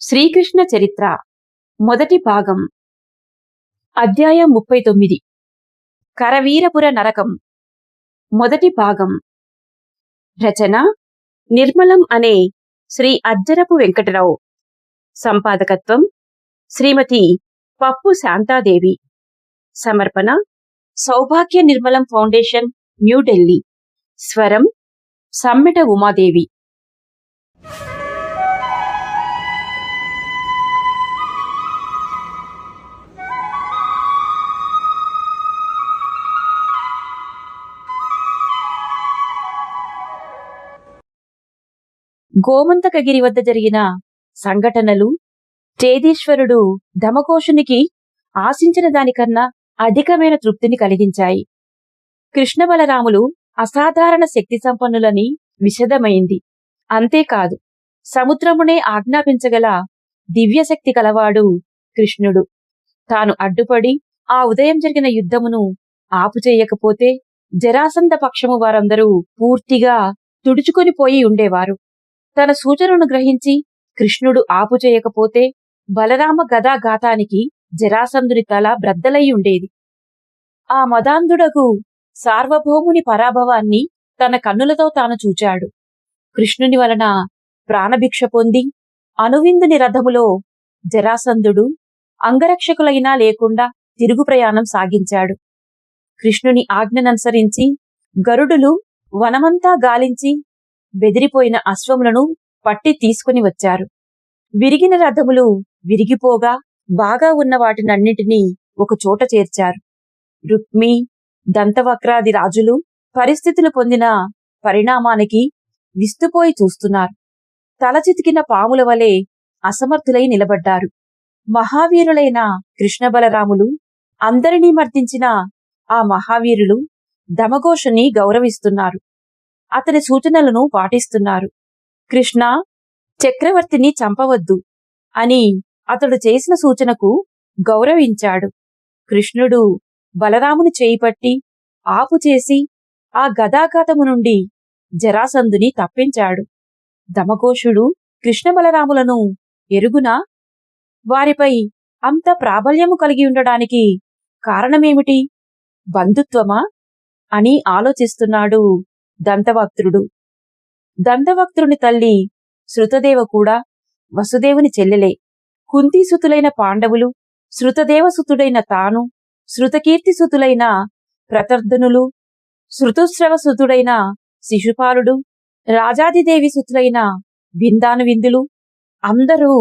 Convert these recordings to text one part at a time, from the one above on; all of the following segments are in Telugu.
శ్రీకృష్ణ చరిత్ర మొదటి భాగం అధ్యాయం 39 కరవీరపుర నరకం మొదటి భాగం రచన నిర్మలం అనే శ్రీ అజ్జరపు వెంకటరావు సంపాదకత్వం శ్రీమతి పప్పు శాంతాదేవి సమర్పణ సౌభాగ్య నిర్మలం ఫౌండేషన్ న్యూఢిల్లీ స్వరం సమ్మెట ఉమాదేవి గోమంతకగిరి వద్ద జరిగిన సంఘటనలు చేదీశ్వరుడు ధమకోశునికి ఆశించిన దానికన్నా అధికమైన తృప్తిని కలిగించాయి. కృష్ణ బలరాములు అసాధారణ శక్తి సంపన్నులని విశదమైంది. అంతేకాదు, సముద్రమునే ఆజ్ఞాపించగల దివ్యశక్తి కలవాడు కృష్ణుడు. తాను అడ్డుపడి ఆ ఉదయం జరిగిన యుద్ధమును ఆపుచేయకపోతే జరాసంధ పక్షము వారందరూ పూర్తిగా తుడుచుకొని పోయి ఉండేవారు. తన సూచనను గ్రహించి కృష్ణుడు ఆపుచేయకపోతే బలరామ గదాఘాతానికి జరాసంధుని తల బ్రద్దలై ఉండేది. ఆ మదాంధుడగు సార్వభౌముని పరాభవాన్ని తన కన్నులతో తాను చూచాడు. కృష్ణుని వలన ప్రాణభిక్ష పొంది అనువిందుని రథములో జరాసంధుడు అంగరక్షకులైనా లేకుండా తిరుగు ప్రయాణం సాగించాడు. కృష్ణుని ఆజ్ఞననుసరించి గరుడులు వనమంతా గాలించి బెదిరిపోయిన అశ్వములను పట్టి తీసుకుని వచ్చారు. విరిగిన రథములు విరిగిపోగా బాగా ఉన్న వాటినన్నిటినీ ఒకచోట చేర్చారు. రుక్మి, దంతవక్రాది రాజులు పరిస్థితులు పొందిన పరిణామానికి విస్తుపోయి చూస్తున్నారు. తల చితికిన పాముల వలె అసమర్థులై నిలబడ్డారు. మహావీరులైన కృష్ణ బలరాములు అందరినీ మర్దించిన ఆ మహావీరులు ధమఘోషుని గౌరవిస్తున్నారు. అతని సూచనలను పాటిస్తున్నారు. కృష్ణ, చక్రవర్తిని చంపవద్దు అని అతడు చేసిన సూచనకు గౌరవించాడు. కృష్ణుడు బలరాముని చేయిపట్టి ఆపుచేసి ఆ గదాఘాతము నుండి జరాసంధుని తప్పించాడు. ధమఘోషుడు కృష్ణ బలరాములను ఎరుగునా? వారిపై అంత ప్రాబల్యము కలిగి ఉండడానికి కారణమేమిటి? బంధుత్వమా అని ఆలోచిస్తున్నాడు దంతవక్త్రుడు. దంతవక్త్రుని తల్లి శృతదేవ కూడా వసుదేవుని చెల్లెలే. కుంతీసుతులైన పాండవులు, శృతదేవసుతుడైన తాను, శృతకీర్తిసుతులైన ప్రతర్ధనులు, శృతుశ్రవసుతుడైన శిశుపాలుడు, రాజాదిదేవి సుతులైన విందానువిందులు అందరూ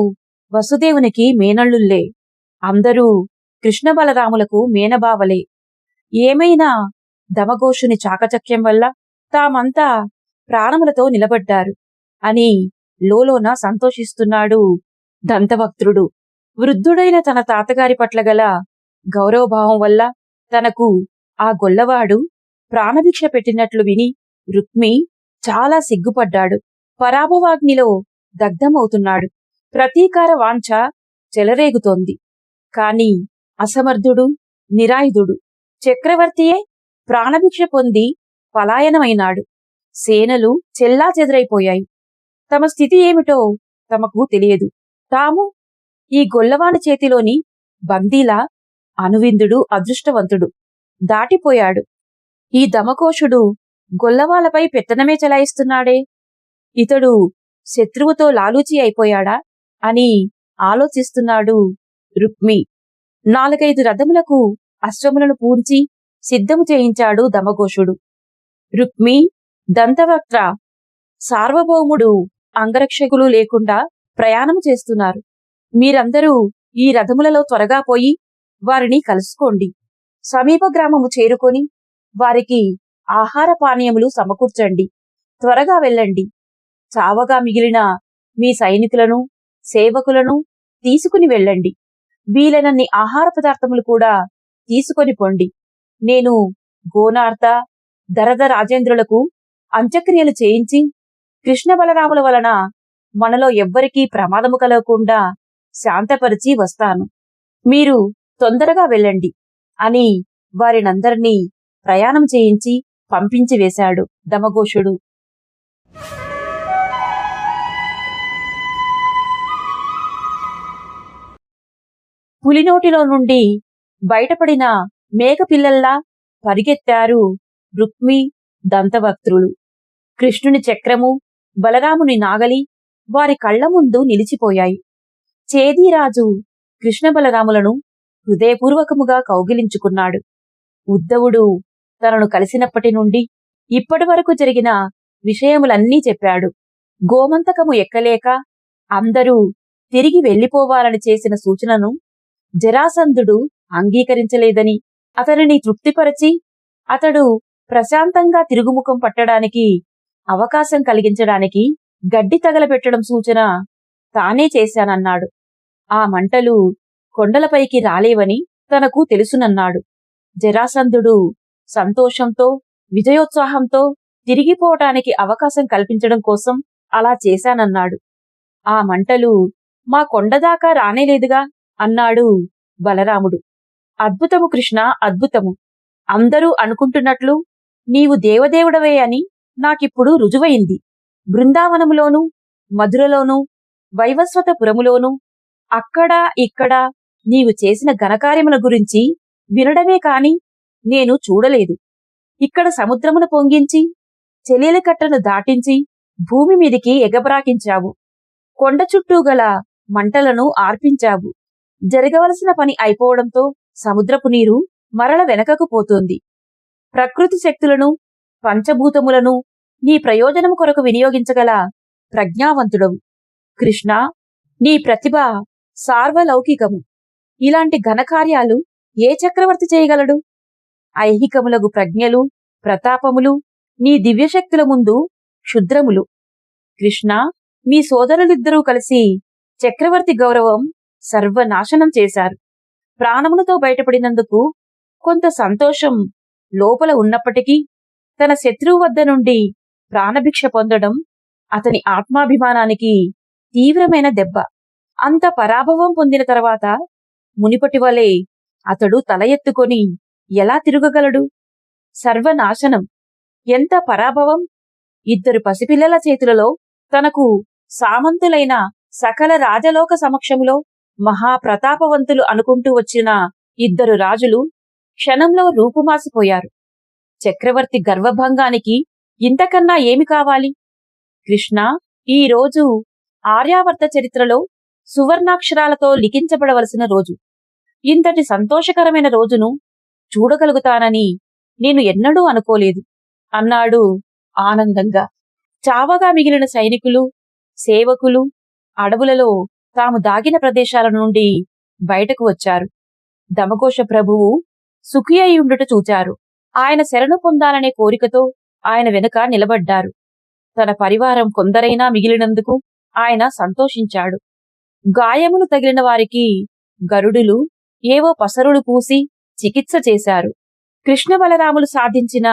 వసుదేవునికి మేనళ్ళుల్లే. అందరూ కృష్ణ బలరాములకు మేనబావలే. ఏమైనా ధమఘోషుని చాకచక్యం వల్ల తామంతా ప్రాణములతో నిలబడ్డారు అని లోలోన సంతోషిస్తున్నాడు దంతవక్త్రుడు. వృద్ధుడైన తన తాతగారి పట్ల గల గౌరవభావం వల్ల తనకు ఆ గొల్లవాడు ప్రాణభిక్ష పెట్టినట్లు విని రుక్మి చాలా సిగ్గుపడ్డాడు. పరాభవాగ్నిలో దగ్ధమవుతున్నాడు. ప్రతీకార వాంఛ చెలరేగుతోంది. కాని అసమర్థుడు, నిరాయుధుడు చక్రవర్తియే ప్రాణభిక్ష పొంది పలాయనమైనాడు. సేనలు చెల్లా చెదరైపోయాయి. తమ స్థితి ఏమిటో తమకు తెలియదు. తాము ఈ గొల్లవాడి చేతిలోని బందీలా. అనువిందుడు అదృష్టవంతుడు, దాటిపోయాడు. ఈ ధమఘోషుడు గొల్లవాళ్లపై పెత్తనమే చెలాయిస్తున్నాడే. ఇతడు శత్రువుతో లాలూచి అయిపోయాడా అని ఆలోచిస్తున్నాడు రుక్మి. 4-5 రథములకు అశ్వములను పూంచి సిద్ధము చేయించాడు ధమఘోషుడు. రుక్మి, దంతవక్త్ర సార్వభౌముడు అంగరక్షకులు లేకుండా ప్రయాణము చేస్తున్నారు. మీరందరూ ఈ రథములలో త్వరగా పోయి వారిని కలుసుకోండి. సమీప గ్రామము చేరుకొని వారికి ఆహార పానీయములు సమకూర్చండి. త్వరగా వెళ్ళండి. చావగా మిగిలిన మీ సైనికులను, సేవకులను తీసుకుని వెళ్ళండి. వీలైనన్ని ఆహార పదార్థములు కూడా తీసుకొని పొండి. నేను గోనార్త, దరద రాజేంద్రులకు అంత్యక్రియలు చేయించి కృష్ణ బలరాముల వలన మనలో ఎవ్వరికీ ప్రమాదము కలగకుండా శాంతపరిచి వస్తాను. మీరు తొందరగా వెళ్ళండి అని వారినందరినీ ప్రయాణం చేయించి పంపించి వేశాడు ధమఘోషుడు. పులినోటిలో నుండి బయటపడిన మేకపిల్లల్లా పరిగెత్తారు రుక్మి దంతవక్త్రులు. కృష్ణుని చక్రము, బలరాముని నాగలి వారి కళ్ల ముందు నిలిచిపోయాయి. చేదీరాజు కృష్ణ బలరాములను హృదయపూర్వకముగా కౌగిలించుకున్నాడు. ఉద్ధవుడు తనను కలిసినప్పటి నుండి ఇప్పటి వరకు జరిగిన విషయములన్నీ చెప్పాడు. గోమంతకము ఎక్కలేక అందరూ తిరిగి వెళ్లిపోవాలని చేసిన సూచనను జరాసంధుడు అంగీకరించలేదని, అతనిని తృప్తిపరచి అతడు ప్రశాంతంగా తిరుగుముఖం పట్టడానికి అవకాశం కలిగించడానికి గడ్డి తగలబెట్టడం సూచన తానే చేశానన్నాడు. ఆ మంటలు కొండలపైకి రాలేవని తనకు తెలుసునన్నాడు. జరాసంధుడు సంతోషంతో విజయోత్సాహంతో తిరిగిపోవటానికి అవకాశం కల్పించడం కోసం అలా చేశానన్నాడు. ఆ మంటలు మా కొండదాకా రానేలేదుగా అన్నాడు బలరాముడు. అద్భుతము కృష్ణ, అద్భుతము. అందరూ అనుకుంటున్నట్లు నీవు దేవదేవుడవే అని నాకిప్పుడు రుజువయింది. బృందావనములోనూ మధురలోనూ వైవస్వతపురములోనూ అక్కడా ఇక్కడా నీవు చేసిన ఘనకార్యముల గురించి వినడమే కాని నేను చూడలేదు. ఇక్కడ సముద్రమును పొంగించి చెలియల కట్టను దాటించి భూమి మీదికి ఎగబ్రాకించావు. కొండ చుట్టూ గల మంటలను ఆర్పించావు. జరగవలసిన పని అయిపోవడంతో సముద్రపు నీరు మరల వెనకకు పోతోంది. ప్రకృతి శక్తులను, పంచభూతములను నీ ప్రయోజనము కొరకు వినియోగించగల ప్రజ్ఞావంతుడవు. కృష్ణ, నీ ప్రతిభ సార్వలౌకికము. ఇలాంటి ఘనకార్యాలు ఏ చక్రవర్తి చేయగలడు? ఐహికములగు ప్రజ్ఞలు, ప్రతాపములు నీ దివ్యశక్తుల ముందు క్షుద్రములు. కృష్ణ, మీ సోదరులిద్దరూ కలిసి చక్రవర్తి గౌరవం సర్వనాశనం చేశారు. ప్రాణములతో బయటపడినందుకు కొంత సంతోషం లోపల ఉన్నప్పటికీ తన శత్రువు వద్ద నుండి ప్రాణభిక్ష పొందడం అతని ఆత్మాభిమానానికి తీవ్రమైన దెబ్బ. అంత పరాభవం పొందిన తర్వాత మునిపటివలే అతడు తల ఎత్తుకొని ఎలా తిరగగలడు? సర్వనాశనం! ఎంత పరాభవం! ఇద్దరు పసిపిల్లల చేతులలో తనకు సామంతులైన సకల రాజలోక సమక్షములో మహాప్రతాపవంతులు అనుకుంటూ వచ్చిన ఇద్దరు రాజులు క్షణంలో రూపుమాసిపోయారు. చక్రవర్తి గర్వభంగానికి ఇంతకన్నా ఏమి కావాలి? కృష్ణ, ఈరోజు ఆర్యావర్త చరిత్రలో సువర్ణాక్షరాలతో లిఖించబడవలసిన రోజు. ఇంతటి సంతోషకరమైన రోజును చూడగలుగుతానని నేను ఎన్నడూ అనుకోలేదు అన్నాడు ఆనందంగా. చావగా మిగిలిన సైనికులు, సేవకులు అడవులలో తాము దాగిన ప్రదేశాల నుండి బయటకు వచ్చారు. దమఘోష ప్రభువు సుఖి అయి ఉండుట చూచారు. ఆయన శరణు పొందాలనే కోరికతో ఆయన వెనుక నిలబడ్డారు. తన పరివారం కొందరైనా మిగిలినందుకు ఆయన సంతోషించాడు. గాయములు తగిలిన వారికి గరుడులు ఏవో పసరులు పూసి చికిత్స చేశారు. కృష్ణ బలరాములు సాధించిన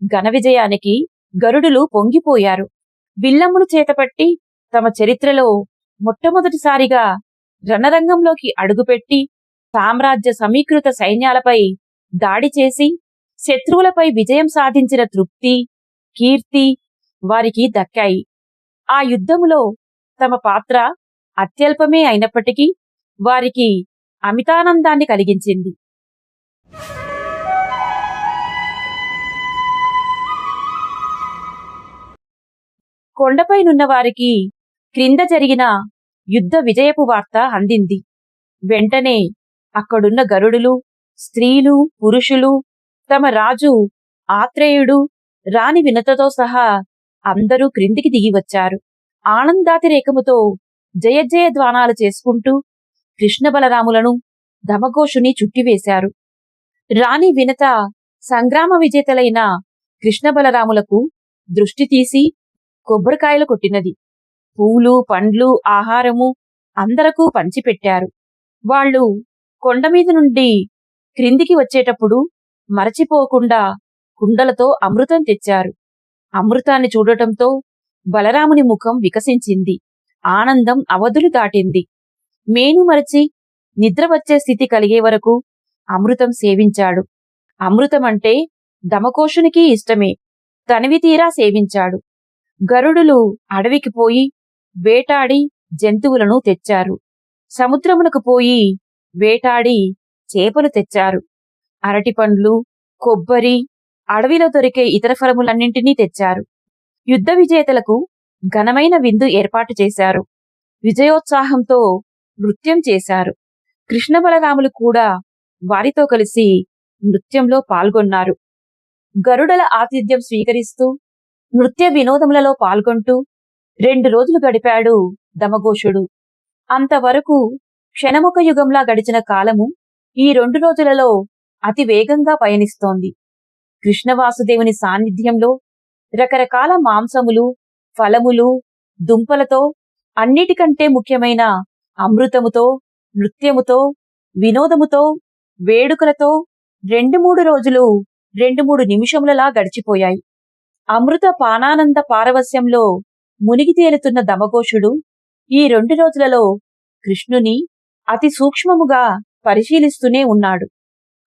ఘన విజయానికి గరుడులు పొంగిపోయారు. బిల్లమ్ములు చేతపట్టి తమ చరిత్రలో మొట్టమొదటిసారిగా రణరంగంలోకి అడుగుపెట్టి సామ్రాజ్య సమీకృత సైన్యాలపై దాడి చేసి శత్రువులపై విజయం సాధించిన తృప్తి, కీర్తి వారికి దక్కాయి. ఆ యుద్ధములో తమ పాత్ర అత్యల్పమే అయినప్పటికీ వారికి అమితానందాన్ని కలిగించింది. కొండపైనున్న వారికి క్రింద జరిగిన యుద్ధ విజయపు వార్త అందింది. వెంటనే అక్కడున్న గరుడులు, స్త్రీలు, పురుషులు తమ రాజు ఆత్రేయుడు, రాణి వినతతో సహా అందరూ క్రిందికి దిగివచ్చారు. ఆనందాతిరేకముతో జయజయధ్వానాలు చేసుకుంటూ కృష్ణ బలరాములను దమఘోషుని చుట్టివేశారు. రాణి వినత సంగ్రామ విజేతలైన కృష్ణ బలరాములకు దృష్టి తీసి కొబ్బరికాయలు కొట్టినది. పూలు, పండ్లు, ఆహారము అందరకూ పంచిపెట్టారు. వాళ్ళు కొండమీద నుండి క్రిందికి వచ్చేటప్పుడు మరచిపోకుండా కుండలతో అమృతం తెచ్చారు. అమృతాన్ని చూడటంతో బలరాముని ముఖం వికసించింది. ఆనందం అవధులు దాటింది. మేను మరచి నిద్ర వచ్చే స్థితి కలిగే వరకు అమృతం సేవించాడు. అమృతమంటే దమఘోషునికి ఇష్టమే. తనివి తీరా సేవించాడు. గరుడులు అడవికి పోయి వేటాడి జంతువులను తెచ్చారు. సముద్రమునకు పోయి వేటాడి చేపలు తెచ్చారు. అరటిపండ్లు, కొబ్బరి, అడవిలో దొరికే ఇతర ఫలములన్నింటినీ తెచ్చారు. యుద్ధ విజేతలకు ఘనమైన విందు ఏర్పాటు చేశారు. విజయోత్సాహంతో నృత్యం చేశారు. కృష్ణ బలరాములు కూడా వారితో కలిసి నృత్యంలో పాల్గొన్నారు. గరుడల ఆతిథ్యం స్వీకరిస్తూ నృత్య వినోదములలో పాల్గొంటూ 2 రోజులు గడిపాడు దమఘోషుడు. అంతవరకు క్షణముఖ యుగంలా గడిచిన కాలము ఈ 2 రోజులలో అతి వేగంగా పయనిస్తోంది. కృష్ణవాసుదేవుని సాన్నిధ్యంలో రకరకాల మాంసములు, ఫలములు, దుంపలతో, అన్నిటికంటే ముఖ్యమైన అమృతముతో, నృత్యముతో, వినోదముతో, వేడుకలతో 2-3 రోజులు 2-3 నిమిషములలా గడిచిపోయాయి. అమృత పానానంద పారవస్యంలో మునిగి తేలుతున్న దమఘోషుడు ఈ 2 రోజులలో కృష్ణుని అతి సూక్ష్మముగా పరిశీలిస్తూనే ఉన్నాడు.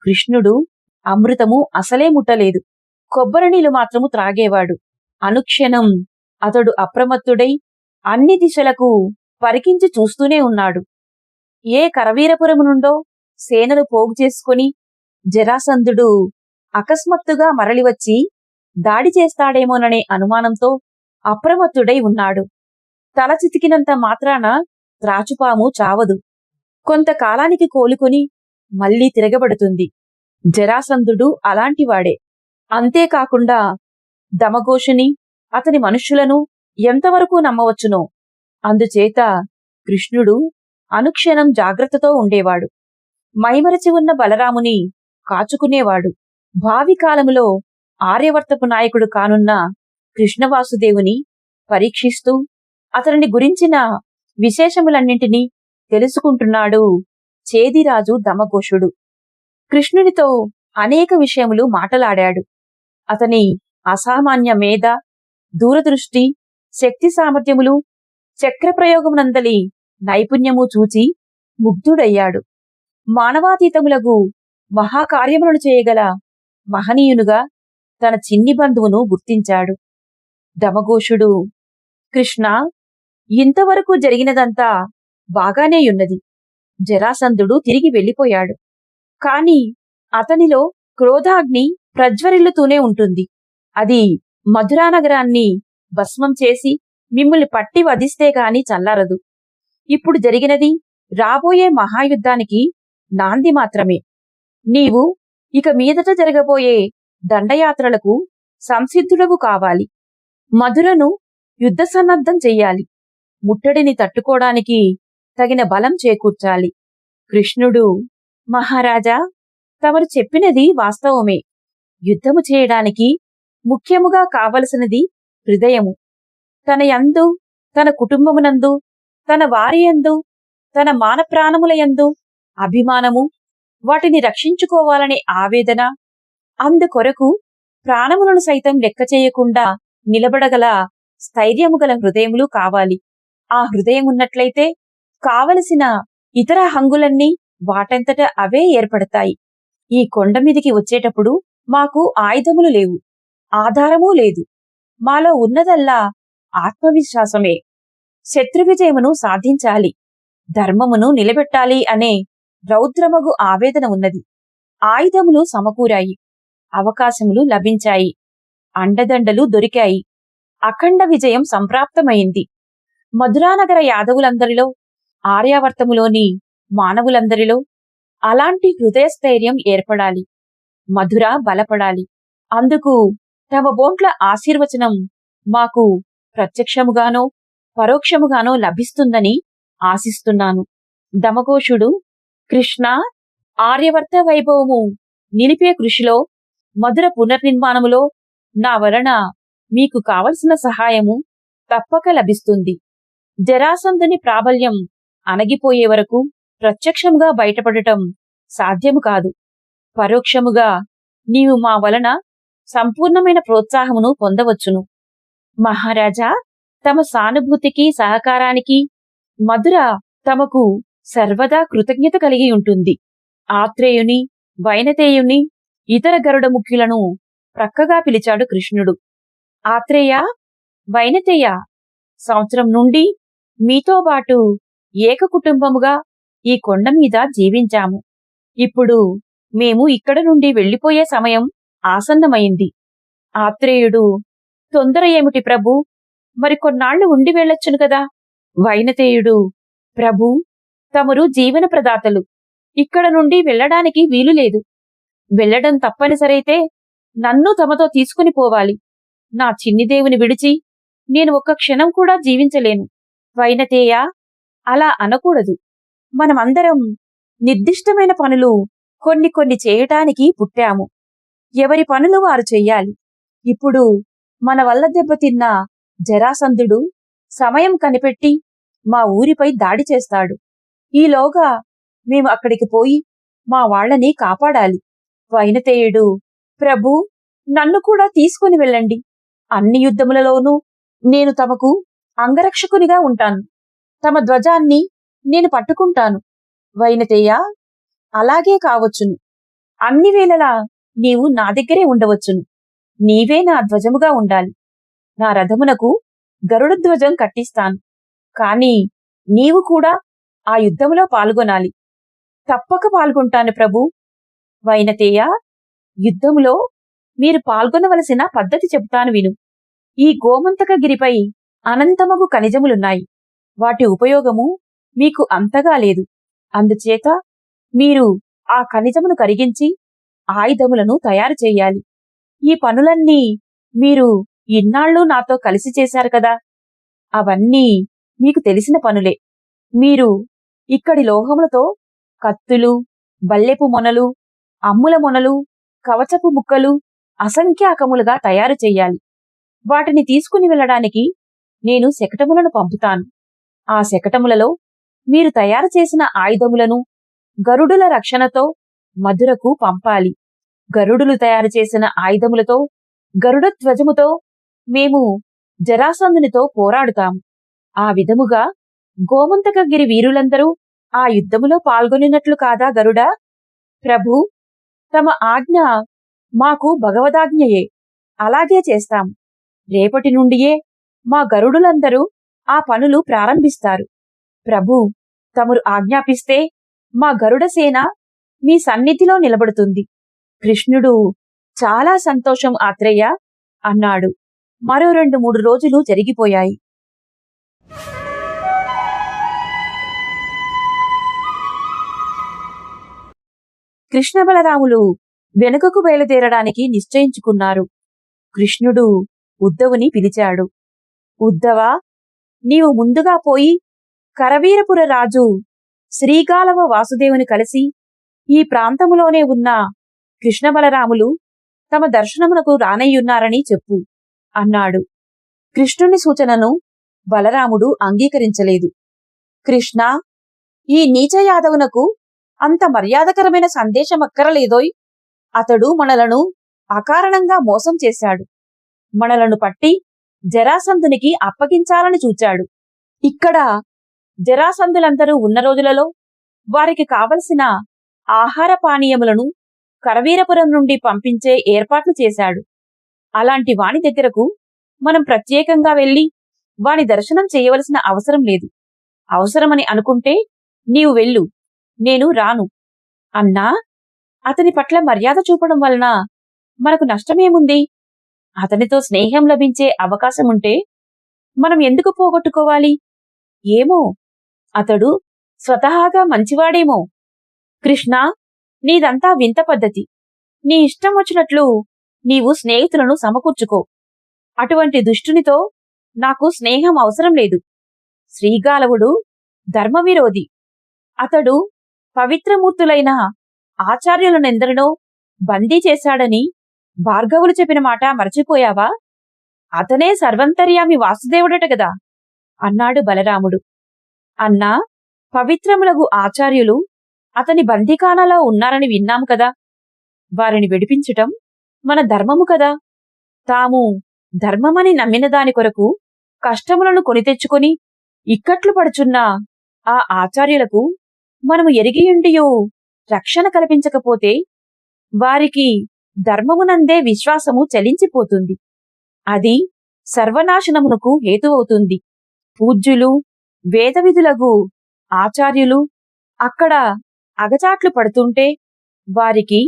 కృష్ణుడు అమృతము అసలే ముట్టలేదు. కొబ్బరి నీళ్లు మాత్రము త్రాగేవాడు. అనుక్షణం అతడు అప్రమత్తుడై అన్ని దిశలకు పరికించి చూస్తూనే ఉన్నాడు. ఏ కరవీరపురము నుండో సేనలు పోగు చేసుకుని జరాసంధుడు అకస్మాత్తుగా మరలివచ్చి దాడి చేస్తాడేమోననే అనుమానంతో అప్రమత్తుడై ఉన్నాడు. తల చితికినంత మాత్రాన త్రాచుపాము చావదు. కొంతకాలానికి కోలుకొని మళ్లీ తిరగబడుతుంది. జరాసంధుడు అలాంటివాడే. అంతేకాకుండా దమఘోషుని, అతని మనుష్యులను ఎంతవరకు నమ్మవచ్చునో. అందుచేత కృష్ణుడు అనుక్షణం జాగ్రత్తతో ఉండేవాడు. మైమరచి ఉన్న బలరాముని కాచుకునేవాడు. భావి కాలములో ఆర్యవర్తపు నాయకుడు కానున్న కృష్ణవాసుదేవుని పరీక్షిస్తూ అతనిని గురించిన విశేషములన్నింటినీ తెలుసుకుంటున్నాడు చేదిరాజు దమఘోషుడు. కృష్ణునితో అనేక విషయములు మాటలాడాడు. అతని అసామాన్య మేధ, దూరదృష్టి, శక్తి సామర్థ్యములు, చక్రప్రయోగమునందలి నైపుణ్యము చూచి ముగ్ధుడయ్యాడు. మానవాతీతములగు మహాకార్యములను చేయగల మహనీయునుగా తన చిన్ని బంధువును గుర్తించాడు. దమఘోషుడు, కృష్ణ, ఇంతవరకు జరిగినదంతా బాగానేయున్నది. జరాసంధుడు తిరిగి వెళ్ళిపోయాడు. కాని అతనిలో క్రోధాగ్ని ప్రజ్వరిల్లుతూనే ఉంటుంది. అది మధురానగరాన్ని భస్మం చేసి మిమ్ముల్ని పట్టి వధిస్తే గాని చల్లారదు. ఇప్పుడు జరిగినది రాబోయే మహాయుద్ధానికి నాంది మాత్రమే. నీవు ఇక మీదట జరగబోయే దండయాత్రలకు సంసిద్ధుడవు కావాలి. మధురను యుద్ధ సన్నద్ధం చెయ్యాలి. ముట్టడిని తట్టుకోవడానికి తగిన బలం చేకూర్చాలి. కృష్ణుడు, మహారాజా, తమరు చెప్పినది వాస్తవమే. యుద్ధము చేయడానికి ముఖ్యముగా కావలసినది హృదయము. తన యందు, తన కుటుంబమునందు, తన వారియందు, తన మానప్రాణములయందు అభిమానము, వాటిని రక్షించుకోవాలనే ఆవేదన, అందుకొరకు ప్రాణములను సైతం లెక్క చేయకుండా నిలబడగల స్థైర్యము గల హృదయములు కావాలి. ఆ హృదయమున్నట్లయితే కావలసిన ఇతర హంగులన్నీ వాటంతట అవే ఏర్పడతాయి. ఈ కొండ మీదికి వచ్చేటప్పుడు మాకు ఆయుధములు లేవు, ఆధారమూ లేదు. మాలో ఉన్నదల్లా ఆత్మవిశ్వాసమే. శత్రు విజయమును సాధించాలి, ధర్మమును నిలబెట్టాలి అనే రౌద్రమగు ఆవేదన ఉన్నది. ఆయుధములు సమకూరాయి, అవకాశములు లభించాయి, అండదండలు దొరికాయి. అఖండ విజయం సంప్రాప్తమైంది. మధురానగర యాదవులందరిలో, ఆర్యావర్తములోని మానవులందరిలో అలాంటి హృదయస్థైర్యం ఏర్పడాలి. మధుర బలపడాలి. అందుకు తమ బోంట్ల ఆశీర్వచనం మాకు ప్రత్యక్షముగానో పరోక్షముగానో లభిస్తుందని ఆశిస్తున్నాను. దమఘోషుడు, కృష్ణ, ఆర్యవర్త వైభవము నిలిపే కృషిలో, మధుర పునర్నిర్మాణములో నా వలన మీకు కావలసిన సహాయము తప్పక లభిస్తుంది. జరాసంధుని ప్రాబల్యం అణగిపోయే వరకు ప్రత్యక్షముగా బయటపడటం సాధ్యము కాదు. పరోక్షముగా నీవు మా వలన సంపూర్ణమైన ప్రోత్సాహమును పొందవచ్చును. మహారాజా, తమ సానుభూతికి, సహకారానికి మధుర తమకు సర్వదా కృతజ్ఞత కలిగి ఉంటుంది. ఆత్రేయుని, వైనతేయుని, ఇతర గరుడ ముఖ్యులను ప్రక్కగా పిలిచాడు కృష్ణుడు. ఆత్రేయ, వైనతేయ, సంవత్సరం నుండి మీతో బాటు ఏక కుటుంబముగా ఈ కొండ మీద జీవించాము. ఇప్పుడు మేము ఇక్కడ నుండి వెళ్ళిపోయే సమయం ఆసన్నమైంది. ఆత్రేయుడు, తొందర ఏమిటి ప్రభూ, మరి కొన్నాళ్లు ఉండి వెళ్ళొచ్చును కదా. వైనతేయుడు, ప్రభూ, తమరు జీవన ప్రదాతలు, ఇక్కడ నుండి వెళ్ళడానికి వీలులేదు. వెళ్ళడం తప్పనిసరైతే నన్ను తమతో తీసుకుని పోవాలి. నా చిన్నిదేవుని విడిచి నేను ఒక్క క్షణం కూడా జీవించలేను. వైనతేయ, అలా అనకూడదు. మనమందరం నిర్దిష్టమైన పనులు కొన్ని కొన్ని చేయటానికి పుట్టాము. ఎవరి పనులు వారు చెయ్యాలి. ఇప్పుడు మన వల్ల దెబ్బతిన్న జరాసంధుడు సమయం కనిపెట్టి మా ఊరిపై దాడి చేస్తాడు. ఈలోగా మేము అక్కడికి పోయి మా వాళ్లని కాపాడాలి. వైనతేయుడు, ప్రభూ, నన్ను కూడా తీసుకుని వెళ్ళండి. అన్ని యుద్ధములలోనూ నేను తమకు అంగరక్షకునిగా ఉంటాను. తమ ధ్వజాన్ని నేను పట్టుకుంటాను. వైనతేయ, అలాగే కావచ్చును. అన్ని వేళలా నీవు నా దగ్గరే ఉండవచ్చును. నీవే నా ధ్వజముగా ఉండాలి. నా రథమునకు గరుడ ధ్వజం కట్టిస్తాను. కాని నీవు కూడా ఆ యుద్ధములో పాల్గొనాలి. తప్పక పాల్గొంటాను ప్రభూ. వైనతేయ, యుద్ధములో మీరు పాల్గొనవలసిన పద్ధతి చెబుతాను విను. ఈ గోమంతకగిరిపై అనంతమగు ఖనిజములున్నాయి. వాటి ఉపయోగము మీకు అంతగా లేదు. అందుచేత మీరు ఆ ఖనిజమును కరిగించి ఆయుధములను తయారు చెయ్యాలి. ఈ పనులన్నీ మీరు ఇన్నాళ్ళు నాతో కలిసి చేశారు కదా. అవన్నీ మీకు తెలిసిన పనులే. మీరు ఇక్కడి లోహములతో కత్తులు, బల్లెపు మొనలు, అమ్ముల మొనలు, కవచపు ముక్కలు అసంఖ్యాకములుగా తయారు చెయ్యాలి. వాటిని తీసుకుని వెళ్ళడానికి నేను శకటములను పంపుతాను. ఆ శకటములలో మీరు తయారు చేసిన ఆయుధములను గరుడుల రక్షణతో మధురకు పంపాలి. గరుడులు తయారు చేసిన ఆయుధములతో, గరుడ ధ్వజముతో మేము జరాసంధునితో పోరాడుతాము. ఆ విధముగా గోమంతకగిరి వీరులందరూ ఆ యుద్ధములో పాల్గొనినట్లు కాదా గరుడా? ప్రభూ, తమ ఆజ్ఞ మాకు భగవదాజ్ఞయే. అలాగే చేస్తాము. రేపటి నుండియే మా గరుడులందరూ ఆ పనులు ప్రారంభిస్తారు. ప్రభూ, తమరు ఆజ్ఞాపిస్తే మా గరుడసేన మీ సన్నిధిలో నిలబడుతుంది. కృష్ణుడు, చాలా సంతోషం ఆత్రేయ అన్నాడు. మరో 2-3 రోజులు జరిగిపోయాయి. కృష్ణ బలరాములు వెనుకకు బయలుదేరడానికి నిశ్చయించుకున్నారు. కృష్ణుడు ఉద్ధవుని పిలిచాడు. ఉద్ధవా, నీవు ముందుగా పోయి కరవీరపుర రాజు శ్రీగాలవ వాసుదేవుని కలిసి ఈ ప్రాంతములోనే ఉన్న కృష్ణ బలరాములు తమ దర్శనమునకు రానయ్యున్నారని చెప్పు అన్నాడు. కృష్ణుని సూచనను బలరాముడు అంగీకరించలేదు. కృష్ణ, ఈ నీచ యాదవునకు అంత మర్యాదకరమైన సందేశమక్కరలేదోయ్. అతడు మనలను అకారణంగా మోసం చేశాడు. మనలను పట్టి జరాసంధునికి అప్పగించాలని చూచాడు. ఇక్కడ జరాసంధులందరూ ఉన్న రోజులలో వారికి కావలసిన ఆహార పానీయములను కరవీరపురం నుండి పంపించే ఏర్పాట్లు చేశాడు. అలాంటి వాని దగ్గరకు మనం ప్రత్యేకంగా వెళ్లి వాని దర్శనం చేయవలసిన అవసరం లేదు. అవసరమని అనుకుంటే నీవు వెళ్ళు, నేను రాను అన్నా. అతని పట్ల మర్యాద చూపడం వలన మనకు నష్టమేముంది? అతనితో స్నేహం లభించే అవకాశముంటే మనం ఎందుకు పోగొట్టుకోవాలి? ఏమో, అతడు స్వతహాగా మంచివాడేమో. కృష్ణ, నీదంతా వింత పద్ధతి. నీ ఇష్టం వచ్చినట్లు నీవు స్నేహితులను సమకూర్చుకో. అటువంటి దుష్టునితో నాకు స్నేహం అవసరం లేదు. శ్రీగాలవుడు ధర్మవిరోధి. అతడు పవిత్రమూర్తులైన ఆచార్యులనెందరినో బందీ చేశాడని భార్గవులు చెప్పిన మాట మరచిపోయావా? అతనే సర్వంతర్యామి వాసుదేవుడట గదా అన్నాడు బలరాముడు. అన్నా, పవిత్రములగు ఆచార్యులు అతని బందీఖానాలో ఉన్నారని విన్నాము కదా. వారిని విడిపించటం మన ధర్మము కదా. తాము ధర్మమని నమ్మిన దాని కొరకు కష్టములను కొని తెచ్చుకొని ఇక్కట్లు పడుచున్న ఆ ఆచార్యులకు మనము ఎరిగియుండియో రక్షణ కల్పించకపోతే వారికి ధర్మమునందే విశ్వాసము చలించిపోతుంది. అది సర్వనాశనమునకు హేతువవుతుంది. పూజ్యులు, వేదవిధులగు ఆచార్యులు అక్కడ అగచాట్లు పడుతుంటే వారికి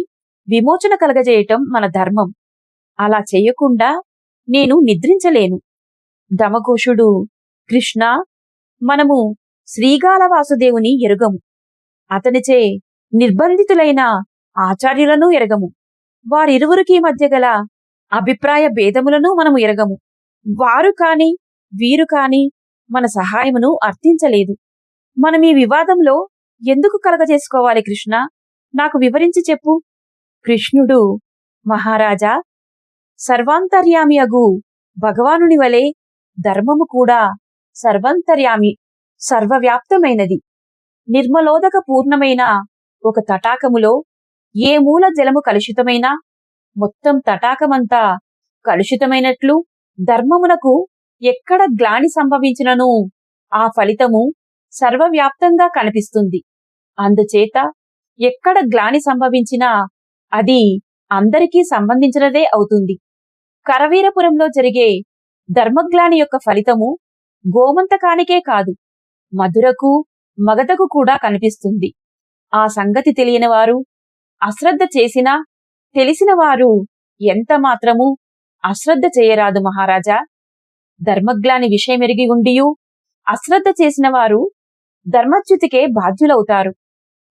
విమోచన కలగజేయటం మన ధర్మం. అలా చెయ్యకుండా నేను నిద్రించలేను. దమఘోషుడు, కృష్ణ, మనము శ్రీగాల వాసుదేవుని ఎరుగము. అతనిచే నిర్బంధితులైన ఆచార్యులను ఎరగము. వారిరువురికి మధ్య గల అభిప్రాయ భేదములను మనము ఎరగము. వారు కాని వీరు కాని మన సహాయమును అర్థించలేదు. మనమీ వివాదంలో ఎందుకు కలగజేసుకోవాలి కృష్ణ? నాకు వివరించి చెప్పు. కృష్ణుడు, మహారాజా, సర్వాంతర్యామి అగు భగవానుని వలె ధర్మము కూడా సర్వాంతర్యామి, సర్వవ్యాప్తమైనది. నిర్మలోదక పూర్ణమైన ఒక తటాకములో ఏ మూల జలము కలుషితమైనా మొత్తం తటాకమంతా కలుషితమైనట్లు ధర్మమునకు ఎక్కడ గ్లాని సంభవించినను ఆ ఫలితము సర్వవ్యాప్తంగా కనిపిస్తుంది. అందుచేత ఎక్కడ గ్లాని సంభవించినా అది అందరికీ సంబంధించినదే అవుతుంది. కరవీరపురంలో జరిగే ధర్మగ్లాని యొక్క ఫలితము గోమంతకానికే కాదు, మధురకు మగధకు కూడా కనిపిస్తుంది. ఆ సంగతి తెలియని వారు అశ్రద్ధ చేసినా తెలిసిన వారు ఎంత మాత్రము అశ్రద్ధ చేయరాదు మహారాజా. ధర్మగ్లాని విషయమెరిగి ఉండియు అశ్రద్ధ చేసిన వారు ధర్మచ్యుతికే బాధ్యులవుతారు.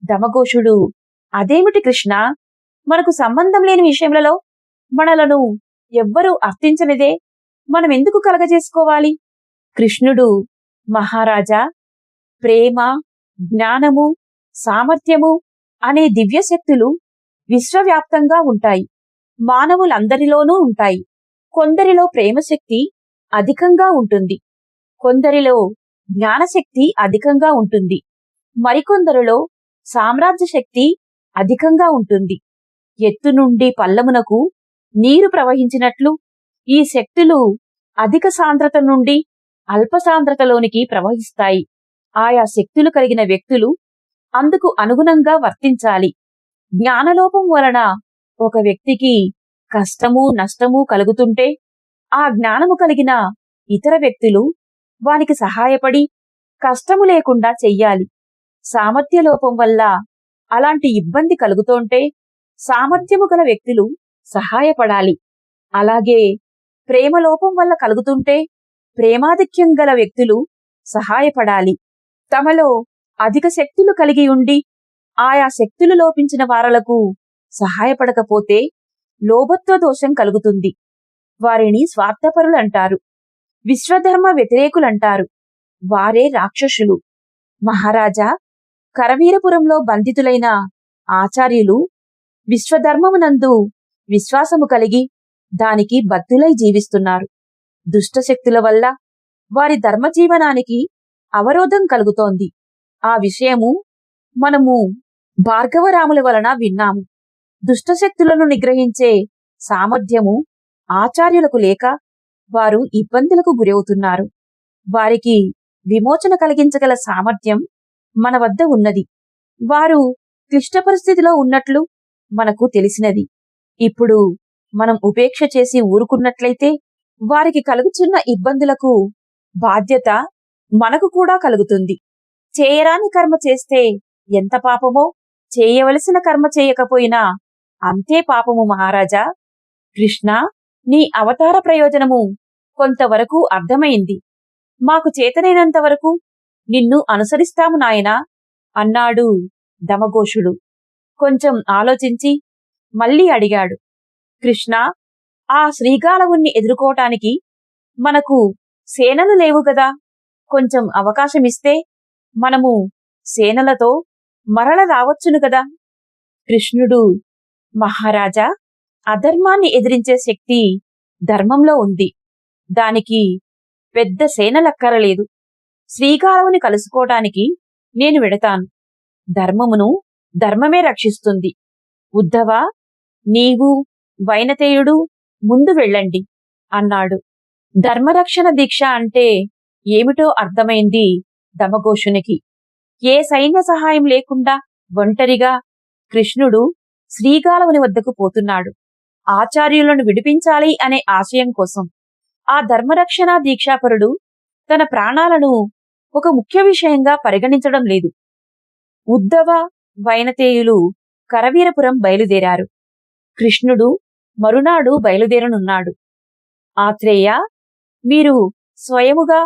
దమఘోషుడు, అదేమిటి కృష్ణ, మనకు సంబంధం లేని విషయములలో మనలను ఎవ్వరూ అర్థించనిదే మనమెందుకు కలగజేసుకోవాలి? కృష్ణుడు, మహారాజా, ప్రేమ, జ్ఞానము, సామర్థ్యము అనే దివ్యశక్తులు విశ్వవ్యాప్తంగా ఉంటాయి. మానవులందరిలోనూ ఉంటాయి. కొందరిలో ప్రేమశక్తి అధికంగా ఉంటుంది, కొందరిలో జ్ఞానశక్తి అధికంగా ఉంటుంది, మరికొందరిలో సామ్రాజ్య శక్తి అధికంగా ఉంటుంది. ఎత్తు నుండి పల్లమునకు నీరు ప్రవహించినట్లు ఈ శక్తులు అధిక సాంద్రత నుండి అల్ప సాంద్రతలోనికి ప్రవహిస్తాయి. ఆయా శక్తులు కలిగిన వ్యక్తులు అందుకు అనుగుణంగా వర్తించాలి. జ్ఞానలోపం వలన ఒక వ్యక్తికి కష్టము నష్టము కలుగుతుంటే ఆ జ్ఞానము కలిగిన ఇతర వ్యక్తులు వానికి సహాయపడి కష్టము లేకుండా చెయ్యాలి. సామర్థ్య లోపం వల్ల అలాంటి ఇబ్బంది కలుగుతుంటే సామర్థ్యము గల వ్యక్తులు సహాయపడాలి. అలాగే ప్రేమలోపం వల్ల కలుగుతుంటే ప్రేమాధిక్యం గల వ్యక్తులు సహాయపడాలి. తమలో అధిక శక్తులు కలిగి ఉండి ఆయా శక్తులు లోపించిన వారలకు సహాయపడకపోతే లోభత్వ దోషం కలుగుతుంది. వారిని స్వార్థపరులంటారు, విశ్వధర్మ వ్యతిరేకులంటారు. వారే రాక్షసులు. మహారాజా, కరవీరపురంలో బంధితులైన ఆచార్యులు విశ్వధర్మమునందు విశ్వాసము కలిగి దానికి బద్ధులై జీవిస్తున్నారు. దుష్టశక్తుల వల్ల వారి ధర్మజీవనానికి అవరోధం కలుగుతోంది. ఆ విషయము మనము భార్గవరాముల వలన విన్నాము. దుష్టశక్తులను నిగ్రహించే సామర్థ్యము ఆచార్యులకు లేక వారు ఇబ్బందులకు గురవుతున్నారు. వారికి విమోచన కలిగించగల సామర్థ్యం మన వద్ద ఉన్నది. వారు క్లిష్ట పరిస్థితిలో ఉన్నట్లు మనకు తెలిసినది. ఇప్పుడు మనం ఉపేక్ష చేసి ఊరుకున్నట్లయితే వారికి కలుగుచున్న ఇబ్బందులకు బాధ్యత మనకు కూడా కలుగుతుంది. చేయరాని కర్మ చేస్తే ఎంత పాపమో చేయవలసిన కర్మ చేయకపోయినా అంతే పాపము మహారాజా. కృష్ణ, నీ అవతార ప్రయోజనము కొంతవరకు అర్థమైంది. మాకు చేతనైనంత వరకు నిన్ను అనుసరిస్తాము నాయనా అన్నాడు దమఘోషుడు. కొంచెం ఆలోచించి మళ్ళీ అడిగాడు, కృష్ణ, ఆ శ్రీగాలవుణ్ణి ఎదుర్కోటానికి మనకు సేనలు లేవు గదా, కొంచెం అవకాశమిస్తే మనము సేనలతో మరల రావచ్చును గదా. కృష్ణుడు, మహారాజా, అధర్మాన్ని ఎదిరించే శక్తి ధర్మంలో ఉంది. దానికి పెద్ద సేనలక్కరలేదు. శ్రీగాలవుని కలుసుకోవటానికి నేను వెడతాను. ధర్మమును ధర్మమే రక్షిస్తుంది. ఉద్ధవా, నీవు వైనతేయుడు ముందు వెళ్ళండి అన్నాడు. ధర్మరక్షణ దీక్ష అంటే ఏమిటో అర్థమైంది దమఘోషునికి. ఏ సైన్య సహాయం లేకుండా ఒంటరిగా కృష్ణుడు శ్రీగాలవుని వద్దకు పోతున్నాడు. ఆచార్యులను విడిపించాలి అనే ఆశయం కోసం. ఆ ధర్మరక్షణ దీక్షాపరుడు తన ప్రాణాలను ఒక ముఖ్య విషయంగా పరిగణించడం లేదు. ఉద్ధవ, వైనతేయులు కరవీరపురం బయలుదేరారు. కృష్ణుడు మరునాడు బయలుదేరనున్నాడు. ఆత్రేయ, మీరు స్వయముగా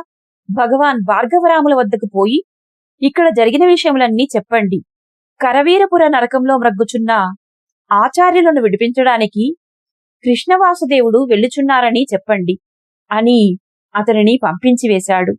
భగవాన్ భార్గవరాముల వద్దకు పోయి ఇక్కడ జరిగిన విషయములన్నీ చెప్పండి. కరవీరపుర నరకంలో మ్రగ్గుచున్న ఆచార్యులను విడిపించడానికి కృష్ణవాసుదేవుడు వెళ్ళుచున్నారని చెప్పండి అని అతనిని పంపించివేశాడు.